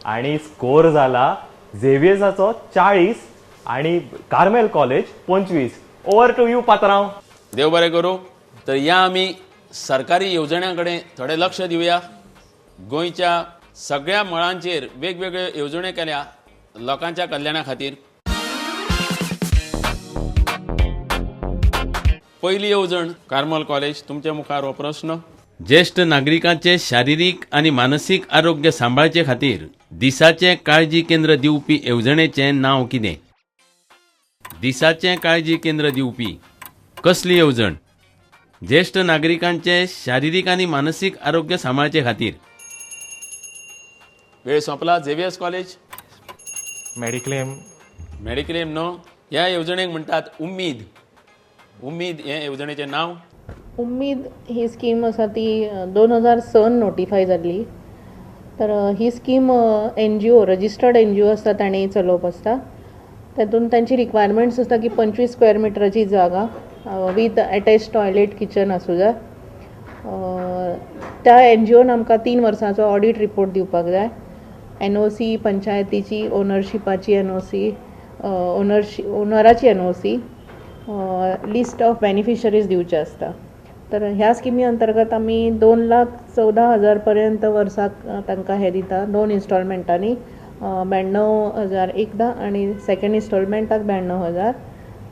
आणि स्कोर झाला झेवियर्साचो 40 आणि Carmel college 25. Over to you पात्रांव. देव बरें करूं. तर या आमी सरकारी येवजण्यांकडे थोडे लक्ष दिवया. गोंयच्या सगळ्या मळांचेर वेगवेगळ्यो येवजण्यो केल्या लोकांच्या कल्याणा खातीर. पहिली येवजण कार्मल कॉलेज. तुमच्या मुखार हो प्रश्न. ज्येष्ठ नागरिकांचे शारिरीक आणि मानसीक आरोग्य सांबाळचे खातीर दिसाचे काळजी केंद्र दिवपी येवजणेचें नांव कितें? दिसाचे काळजी केंद्र दिवपी कसली येवजण? ज्येष्ठ नागरिकांचे शारिरीक आणि मानसीक आरोग्य सांबाळचे खातीर. वेळ सोंपला. Xavier's college. मेडिक्लेम. मेडिक्लेम न्हू. ह्या येवजणेक म्हणटात उम्मीद. उम्मीद हे येवजणेचें नांव. उम्मीद ही स्कीम आसा ती 2006 नोटिफाय जाल्ली. तर ही स्कीम NGO रजिस्टर्ड NGO आसता ताणें चलोवप आसता. तातूंत तांची रिक्वायरमेंट्स आसता की 25 स्क्वेअर मिटराची जागा वीथ अटॅच टॉयलेट किचन आसूं जाय. त्या NGOन आमकां 3 वर्सांचो ऑडिट रिपोर्ट दिवपाक जाय. NOC पंचायतीची, ओनरशिपाची NOC, ओनराची NOC, list of beneficiaries दिवचे आसता. तर ह्या स्किमी अंतर्गत आमी 2,14,000 पर्यंत वर्साक तांकां हे दिता. 2 इन्स्टॉलमेंटांनी 92,000 एकदां आणि सेकंड इन्स्टॉलमेंटाक 92,000.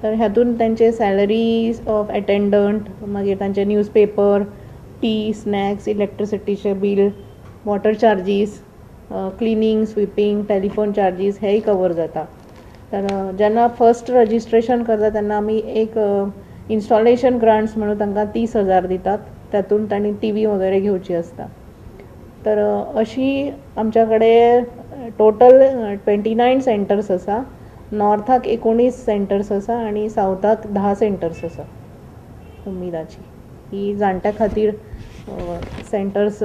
तर हातून तांचे सॅलरीज ऑफ अटेंडंट, मागीर तांचे न्यूजपेपर, टी, स्नॅक्स, इलेक्ट्रिसिटीचे bill, water charges, cleaning, sweeping, telephone charges हेय कवर जाता. तर जेन्ना फर्स्ट रजिस्ट्रेशन करता तेन्ना आमी एक इन्स्टॉलेशन ग्रांट्स म्हणून तांकां 30,000 दितात. तातूंत तांणी TV वगैरे घेवची आसता. तर अशी आमच्या कडेन टोटल 29 सेंटर्स आसा. नॉर्थाक 19 सेंटर्स आसा आणि सावथाक 10 सेंटर्स आसा उम्मीदाची. ही जाणट्या खातीर सेंटर्स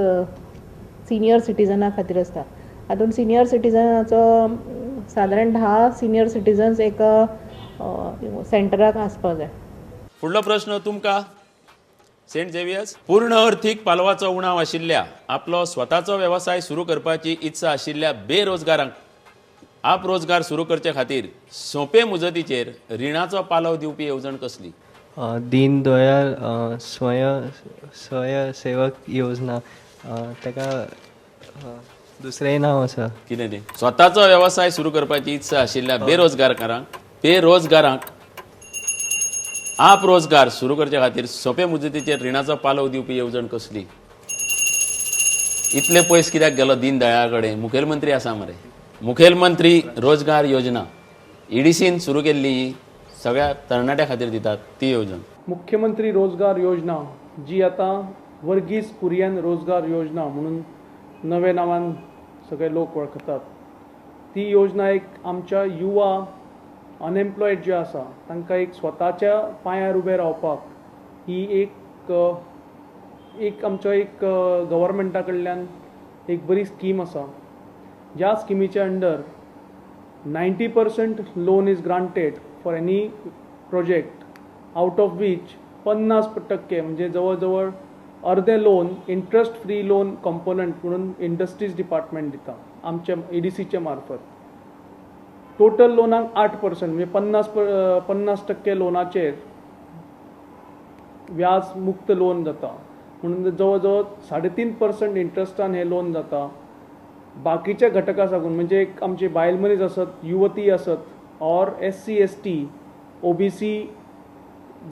सिनियर सिटीजना खातीर आसता. हातून सिनियर सिटीजनाचो सादारण 10 सिनियर सिटीजन्स एका सेंटराक आसपाक जाय. फुडलो प्रश्न तुमकां. Saint Xavier's. पूर्ण अर्थीक पालवाचो उणाव आशिल्ल्या, आपलो स्वताचो वेवसाय सुरू करपाची इत्सा आशिल्ल्या बेरोजगारांक आप रोजगार सुरू करचे खातीर सोंपे मुजतीचेर रिणाचो पालव दिवपी येवजण कसली? दीन दयाल स्वयंसेवक योजना. ताका दुसरें नांव आसा. कितें तें? स्वताचो वेवसाय सुरू करपाची इत्सा आशिल्ल्या बेरोजगारांक आप रोजगार सुरू करचे खातीर सोंपे मुजतीचेर रिणाचो पालव दिवपी येवजण कसली? इतले पयस कित्याक गेलो दीन दयाळा कडेन? मुखेलमंत्री आसा मरे. मुखेलमंत्री रोजगार योजना EDCन सुरू केल्ली, सगळ्या तरणाट्या खातीर दितात ती येवजण. मुख्यमंत्री रोजगार योजना जी आता वर्गीस कुरियन रोजगार योजना म्हणून नवे नांवान सगळे लोक वळखतात. ती योजना एक आमच्या युवा अनएम्प्लॉयड जे आसा तांकां एक स्वताच्या पांयार उबे रावपाक ही एक आमच्या एक गव्हर्मेंटा कडल्यान एक बरी स्कीम आसा. ज्या स्किमीच्या under 90% loan is granted for any project, out of which 50% म्हणजे जवळ जवळ अर्धे loan interest free loan component म्हणून इंडस्ट्रीज डिपार्टमेंट दिता आमच्या EDCचे मार्फत. टोटल लोनाक 8% म्हणजे 50% लोनाचेर व्याज मुक्त लोन जाता. म्हणून जवळ जवळ 3.5% इंटरेस्टान हे लोन जाता. बाकीच्या घटका लागून म्हणजे एक आमचे बायल मनीस आसत, युवती आसत ऑर SC ST OBC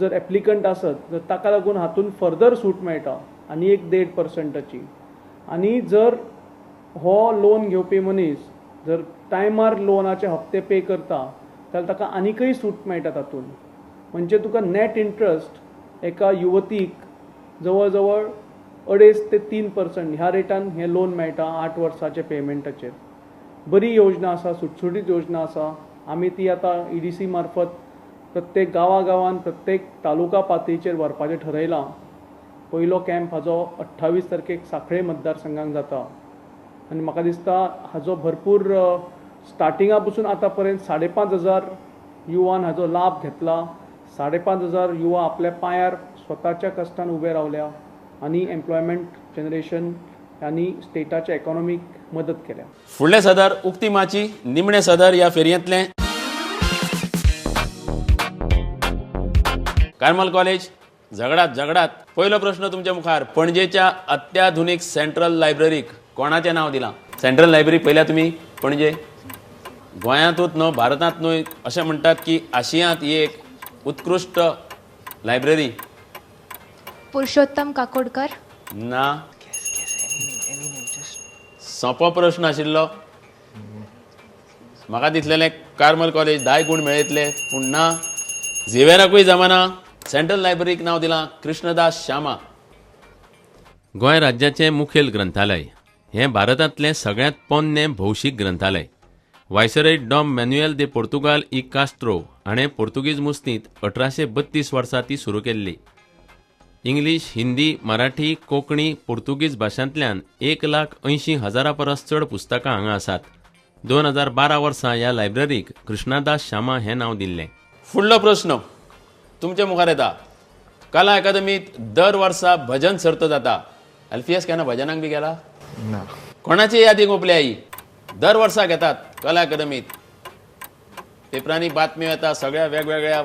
जर एप्लिकंट आसत, जर ताका लागून हातून फर्दर सूट मेळटा आनी एक 1.5%ची. आनी जर हो लोन घेवपी मनीस जर टायमार लोनाचे हप्ते पे करता जाल्यार ताका आनीकय सूट मेळटा तातूंत. म्हणजे तुका नेट इंट्रस्ट एका युवतीक जवळ जवळ 2.5 ते 3% ह्या रेटान हे लोन मेळटा 8 वर्साचे पेमेंटाचेर. बरी योजना आसा, सुटसुटीत योजना आसा. आमी ती आता EDC मार्फत प्रत्येक गांवागांवान प्रत्येक तालुका पातळीचेर व्हरपाचें ठरयलां. पयलो कॅम्प हाजो 28 तारखेक सांखळे मतदारसंघाक जाता आनी म्हाका दिसता हाजो भरपूर स्टार्टिंगा पसून आतां पर्यंत 5,500 युवान हाजो लाभ घेतला. 5,500 युवा आपल्या पांयार स्वताच्या कश्टान उबे रावल्या आनी एम्प्लॉयमेंट जनरेशन आनी स्टेटाच्या इकॉनॉमीक मदत केल्या. फुडले सदर उक्ती माची, निमणे सदर या फेरयेंतले. कार्मल कॉलेज झगडात पहिलो प्रश्न तुमच्या मुखार. पणजेच्या अत्याधुनिक सेंट्रल लायब्ररीक कोणाचें नांव दिलां? सेंट्रल लायब्ररी पयल्या तुमी पणजे. गोंयांतूच न्हय भारतांत न्हय अशें म्हणटात की आशियांत ही एक उत्कृष्ट लायब्ररी. पुरुषोत्तम काकोडकर. ना. सोंपो प्रश्न आशिल्लो. म्हाका दिसलेलें कार्मल कॉलेज 10 गुण मेळयतले पूण ना. झेवियराकूय जमाना. सेंट्रल लायब्ररीक नांव दिलां कृष्णदास श्यामा. गोंय राज्याचें मुखेल ग्रंथालय हें भारतांतलें सगळ्यांत पोरणें भौशीक ग्रंथालय. व्हायसरॉय डॉम मॅन्युएल दे पोर्तुगाल ई कास्त्रो हाणें पोर्तुगीज मुस्तींत 1832 वर्सा ती सुरू केल्ली. इंग्लीश, हिंदी, मराठी, कोंकणी, पोर्तुगीज भाशांतल्यान 1,80,000 परस चड पुस्तकां हांगा आसात. 2012 वर्सा ह्या लायब्ररीक कृष्णदास श्यामा हें नांव दिल्लें. फुडलो प्रश्न तुमच्या मुखार येता. कला अकादमीत दर वर्सा भजन सर्त जाता. अल्फियस केन्ना भजनाक बी गेला? ना. कोणाची यादी गोपल्या ही? दर वर्सा घेतात कला अकादमीत. पेपरांनी बातम्यो येता, सगळ्या वेगवेगळ्या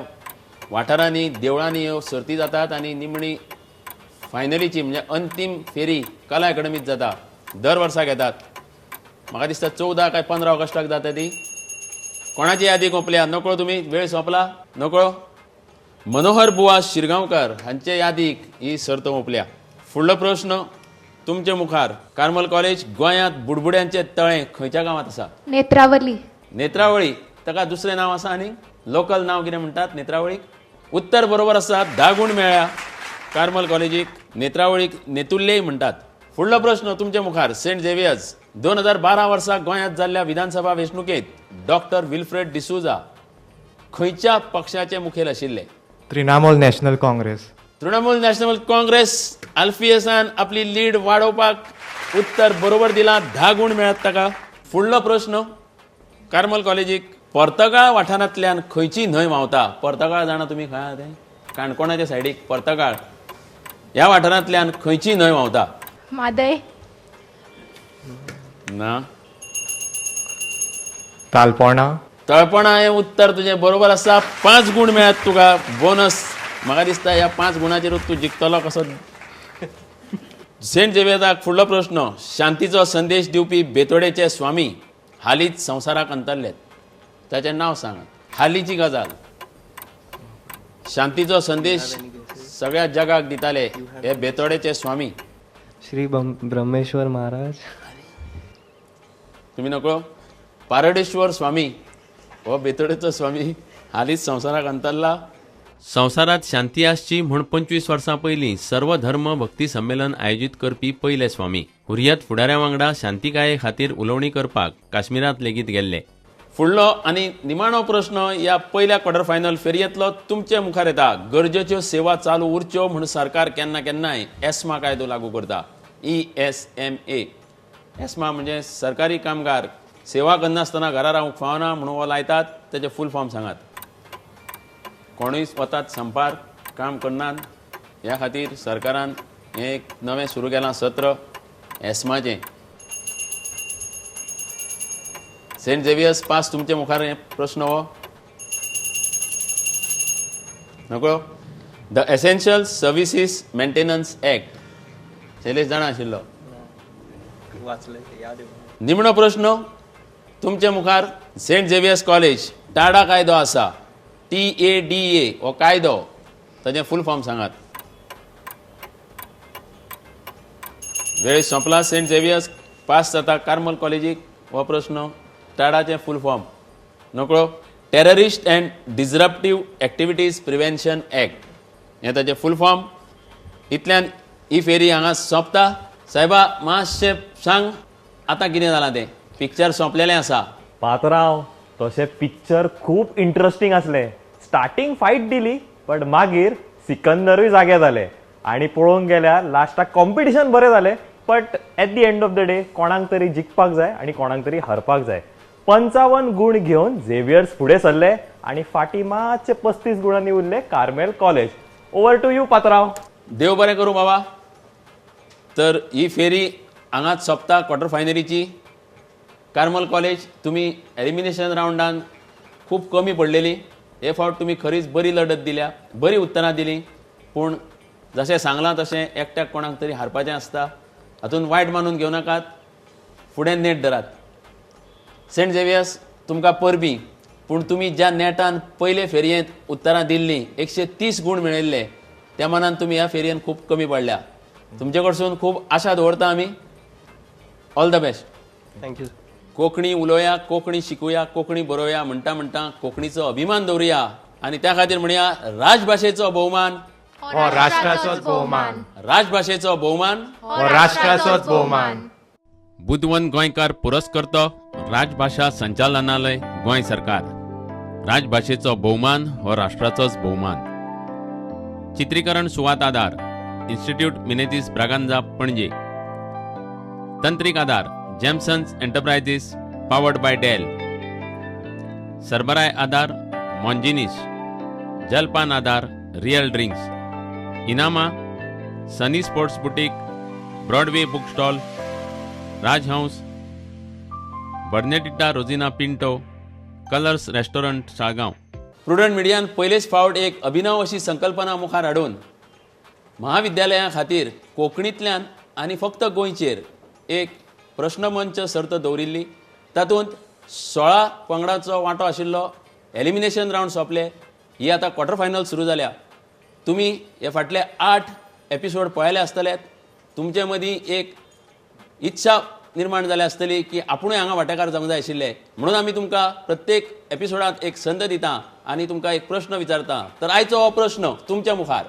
वाठारांनी देवळांनी ह्यो सर्ती जातात आनी निमणी फायनलीची म्हणजे अंतीम फेरी कला अकादमीत जाता. दर वर्सा घेतात. म्हाका दिसता 14 काय 15 ऑगस्टाक जाता ती. कोणाची यादी गोपल्या? नकळो तुमी. वेळ सोंपला. नकळो. मनोहर बुवा शिरगांवकर हांचे यादीक ही सर्त ओंपल्या. फुडलो प्रश्न तुमचे मुखार. कार्मल कॉलेज गोंयांत बुडबुड्यांचे तळें खंयच्या गांवांत आसा? नेत्रावली. नेत्रावळी. ताका दुसरें नांव आसा आनी लोकल नांव कितें म्हणटात नेत्रावळीक? उत्तर बरोबर आसा. 10 गुण मेळ्ळ्या कार्मल कॉलेजीक. नेत्रावळीक नेतुल्लेय म्हणटात. फुडलो प्रश्न तुमचे मुखार. सेंट झेवियर्स 2012 वर्सा गोंयांत जाल्ल्या विधानसभा वेंचणुकेंत डॉक्टर विल्फ्रेड डिसूजा खंयच्या पक्षाचे मुखेल आशिल्ले? तृणमूल नॅशनल काँग्रेस. तृणमूल नॅशनल काँग्रेस. अल्फियसान आपली लीड वाडोवपाक उत्तर बरोबर दिलां. 10 गुण मेळत ताका. फुडलो प्रश्न कार्मल कॉलेजीक. पर्तगाळ वाठारांतल्यान खंयची न्हंय व्हांवता? पर्तगाळ जाणा तुमी खंय आहा तें? काणकोणाच्या सायडीक पर्तगाळ ह्या वाठारांतल्यान खंयची न्हंय व्हांवता? मादय. ना. तालपोणा. तळपणा हें उत्तर तुजें बरोबर आसा. 5 गुण मेळत तुका बोनस. म्हाका दिसता ह्या 5 गुणाचेरूच तूं जिखतलो कसो. सेंट झेवियर्साक फुडलो प्रश्न. शांतीचो संदेश दिवपी बेतोडेचे स्वामी हालींच संवसाराक अंतरलेत. ताचें नांव सांगात. हालींची गजाल. शांतीचो संदेश सगळ्या जगाक दिताले हे बेतोडेचे स्वामी. श्री ब्रह्मेश्वर महाराज. तुमी नकळो. पारडेश्वर स्वामी हो बेतोडेचो स्वामी हालींच संवसाराक अंतरला. संवसारात शांती आसची म्हूण 25 वर्सां पयलीं सर्व धर्म भक्ती संमेलन आयोजीत करपी पयले स्वामी. हुर्यत फुडाऱ्यां वांगडा शांतीकाये खातीर उलोवणी करपाक काश्मीरांत लेगीत गेल्ले. फुडलो आनी निमाणो प्रश्न ह्या पयल्या क्वॉर्टर फायनल फेरयेंतलो तुमचे मुखार येता. गरजेच्यो सेवा चालू उरच्यो म्हूण सरकार केन्ना केन्नाय एस्मा कायदो लागू करता. ESMA. एस्मा म्हणजे सरकारी कामगार सेवा करनासतना घरा रावंक फावना म्हणून हो लायतात. तेजे फूल फॉर्म सांगात. कोणूय वतात संपार काम करनात. ह्या खातीर सरकारान हें एक नवें सुरू केलां सत्र एस्माचें. सेंट झेवियर्स पास तुमचे मुखार हें प्रश्न हो नकळो. The essential services maintenance act Shailesh जाणा आशिल्लो. निमणो प्रश्न तुमचे मुखार. सेंट झेवियर्स कॉलेज टाडा कायदो आसा. TADA हो कायदो ताचें फूल फॉर्म सांगात. वेळ सोंपला. सेंट झेवियर्स पास जाता कार्मल कॉलेजीक. हो प्रश्न टाडाचें फूल फॉर्म नकळो. Terrorist and डिसरप्टिव्ह activities prevention act हें ताचें फूल फॉर्म. इतल्यान ही फेरी हांगा सोंपता. सायबा मातशें सांग आतां कितें जालां तें? पिक्चर सोंपलेलें आसा. पात्रांव तशें पिक्चर खूब इंटरेस्टिंग आसलें. स्टार्टींग फायट दिली बट मागीर सिकंदरूय जागे जाले आनी पळोवंक गेल्यार लास्टाक कॉम्पिटिशन बरें जालें. But at the end of the day कोणाक तरी जिखपाक जाय आनी कोणाक तरी हरपाक जाय. 55 गुण घेवन झेवियर्स फुडें सरले आनी फाटीं मातशे 35 गुणांनी उरले Carmel college. Over to you पात्रांव. देव बरें करूं बाबा. तर ही फेरी हांगाच सोंपता क्वॉर्टर फायनलीची कार्मल कॉलेज तुमी एलिमिनेशन रावंडान खूब कमी पडलेली. हे फावट तुमी खरीच बरी लढत दिल्या, बरी उत्तरां दिली. पूण जशें सांगलां तशें एकट्याक कोणाक तरी हारपाचें आसता. हातूंत वायट मानून घेवं नाकात, फुडें नेट धरात. सेंट झेवियर्स तुमकां परबीं, पूण तुमी ज्या नेटान पयले फेरयेंत उत्तरां दिल्लीं 130 गूण मेळयल्ले, त्या मानान तुमी ह्या फेरयेंत खूब कमी पडल्या. तुमचे कडसून खूब आशा दवरता आमी. All the best. Thank you. Konkani उलोवया, कोंकणी शिकुया, कोंकणी बरोवया म्हणटा म्हणटा कोंकणीचो अभिमान दवरुया आनी त्या खातीर म्हणया राजभाशेचो भोवमान हो राष्ट्राचोच भोवमान. राजभाशेचो भोवमान. हो राष्ट्राचोच भोवमान. बुदवंत गोंयकार पुरस्कर्तो राजभाशा संचालनालय गोंय सरकार. राजभाशेचो भोवमान हो राष्ट्राचोच भोवमान. चित्रीकरण सुवात आदार इन्स्टिट्यूट मिनेझीस ब्रागांझा पणजे. तंत्रीक आदार Jamesons enterprises powered by Dell. सरबराय आदार मॉन्जिनीस. जलपान आदार रियल ड्रिंक्स. इनामा Sunny Sports Boutique, Broadway Book Stall, Rajhans, Bernetita Rosina Pinto, Colours Restaurant Saligao. Prudent मिडियान पयलेच फावट एक अभिनव अशी संकल्पना मुखार हाडून महाविद्यालयां खातीर कोंकणींतल्यान आनी फक्त गोंयचेर एक प्रश्नमंच सर्त दवरिल्ली. तातूंत 16 पंगडांचो वांटो आशिल्लो. एलिमिनेशन रावंड सोंपले. ही आतां क्वॉर्टर फायनल सुरू जाल्या. तुमी हे फाटले 8 एपिसोड पळयले आसतलेत. तुमचे मदीं एक इच्छा निर्माण जाली आसतली की आपुणूय हांगा वांटेकार जावंक जाय आशिल्ले. म्हणून आमी तुमकां प्रत्येक एपिसोडांत एक संद दिता आनी तुमकां एक प्रश्न विचारता. तर आयचो हो प्रश्न तुमच्या मुखार.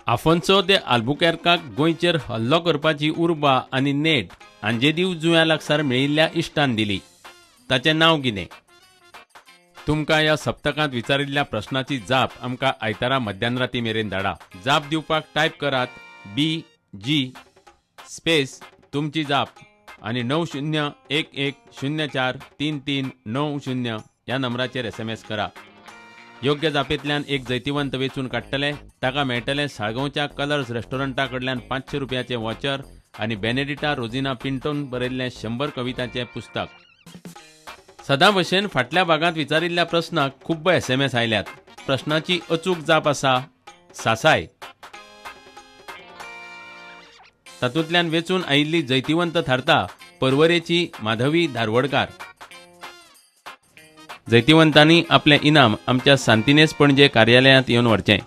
आफोन्सो दे आल्बुकेर्काक गोंयचेर हल्लो करपाची उर्बा आनी नेट आंजेदीव जुंव्या लागसार मेळिल्ल्या इश्टान दिली. ताचें नांव कितें? तुमकां ह्या सप्तकांत विचारिल्ल्या प्रश्नाची जाप आमकां आयतारा मध्यानराती मेरेन धाडा. जाप दिवपाक टायप करात BG स्पेस तुमची जाप आनी 9011043390 ह्या नंबराचेर SMS करा. योग्य जापेंतल्यान एक जैतिवंत वेचून काडटले. ताका मेळटलें साळगांवच्या कलर्स रेस्टॉरंटा कडल्यान 500 रुपयाचें वॉचर आनी बेनेडिटा रोजिना पिंटोन बरयल्लें 100 कवितांचें पुस्तक. सदां भशेन फाटल्या भागांत विचारिल्ल्या प्रस्नाक खूब SMS आयल्यात. प्रश्नाची अचूक जाप आसा सासाय. तातूंतल्यान वेचून आयिल्ली जैतिवंत थारता परवरेची माधवी धारवडकार. जैतिवंतांनी आपलें इनाम आमच्या सांतिनेज पणजे कार्यालयांत येवन व्हरचें.